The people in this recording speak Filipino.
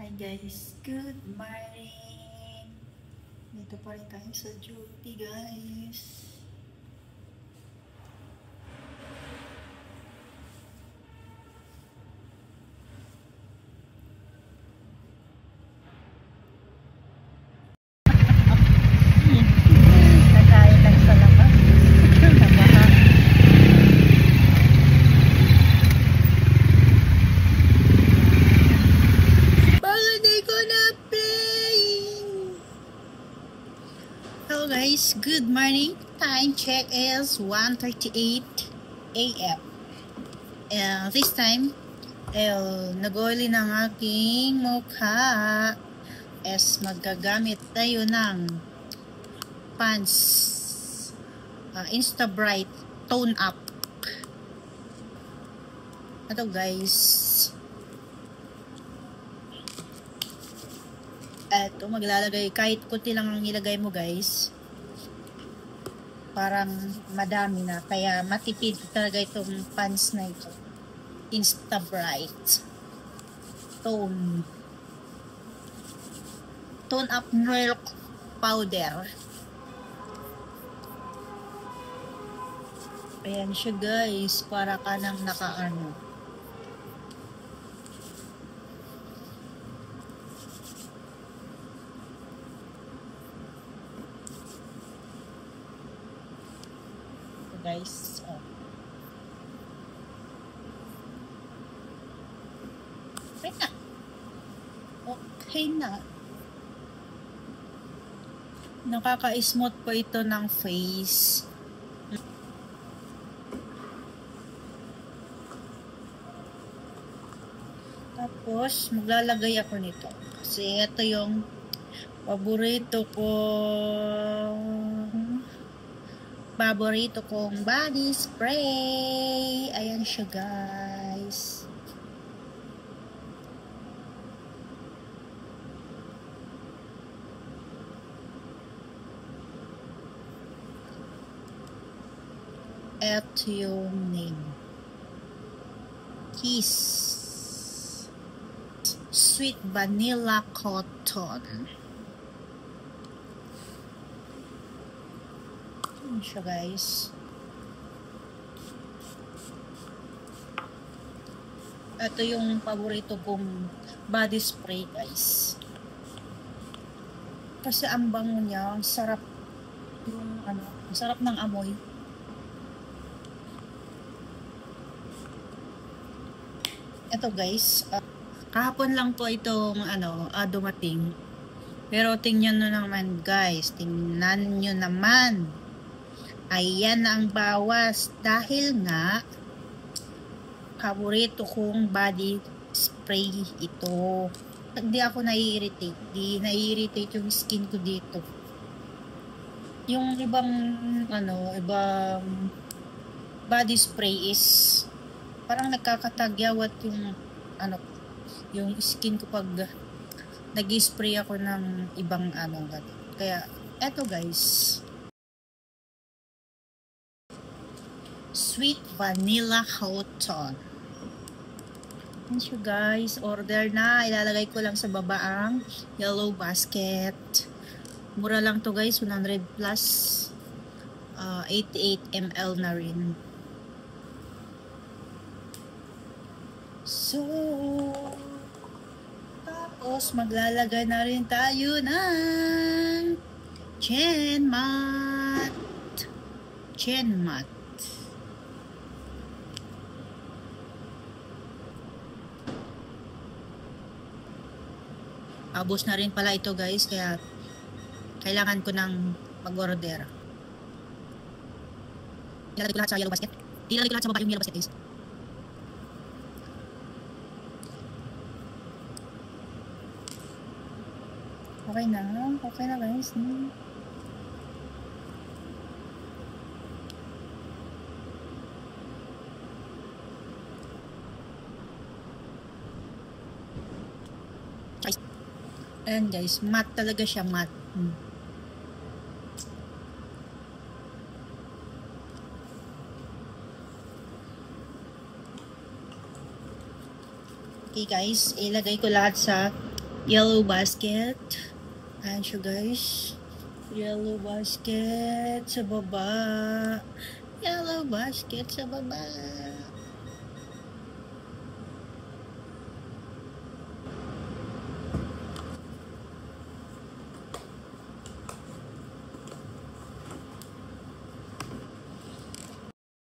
Hi guys, good morning! Dito pa rin tayo sa duty guys. Nakain lang sa labas. Hello guys, good morning. Time check is 1:38 AM. This time, nag-oily ng aking mukha. Magagamit tayo ng Pants Insta Bright Tone Up. Ito guys. Eto, maglalagay, kahit kunti lang ang ilagay mo guys, parang madami na, kaya matipid talaga itong pants na ito. Insta Bright Tone Up Milk Powder. Ayan siya guys, para ka nang nakaano. Guys, okay na. Nakaka-smooth po ito ng face. Tapos maglalagay ako nito kasi ito yung paborito kong body spray. Ayan siya guys. Ito yung name. Kiss Sweet Vanilla Cotton. Ayan siya guys. Ito yung paborito kong body spray guys. Kasi ang bango niya, ang sarap yung ang sarap ng amoy. Ito guys, kahapon lang po itong dumating. Pero tingnan nyo naman guys, tingnan nyo naman. Ayan na ang bawas dahil nga paborito kong body spray ito. Hindi ako nai-irritate. Di nai-irritate yung skin ko dito. Yung ibang body spray is parang nagkakatagyawat yung skin ko pag nag-spray ako ng ibang Kaya eto guys, Sweet Vanilla Cotton. Yan siya guys, order na. Ilalagay ko lang sa baba ang yellow basket. Mura lang to guys, 100 plus, 88 ml na rin. So, tapos maglalagay na rin tayo ng Chen Mat. Abos na rin pala ito guys, kaya kailangan ko ng mag-order. Ilalagay ko lahat sa yellow basket. Ilalagay ko lahat sa baba yung yellow basket guys. Okay na guys. Ayan guys, matte talaga siya, matte. Okay guys, ilagay ko lahat sa Yellow basket. Ayan siya guys. Yellow basket sa baba. Yellow basket sa baba.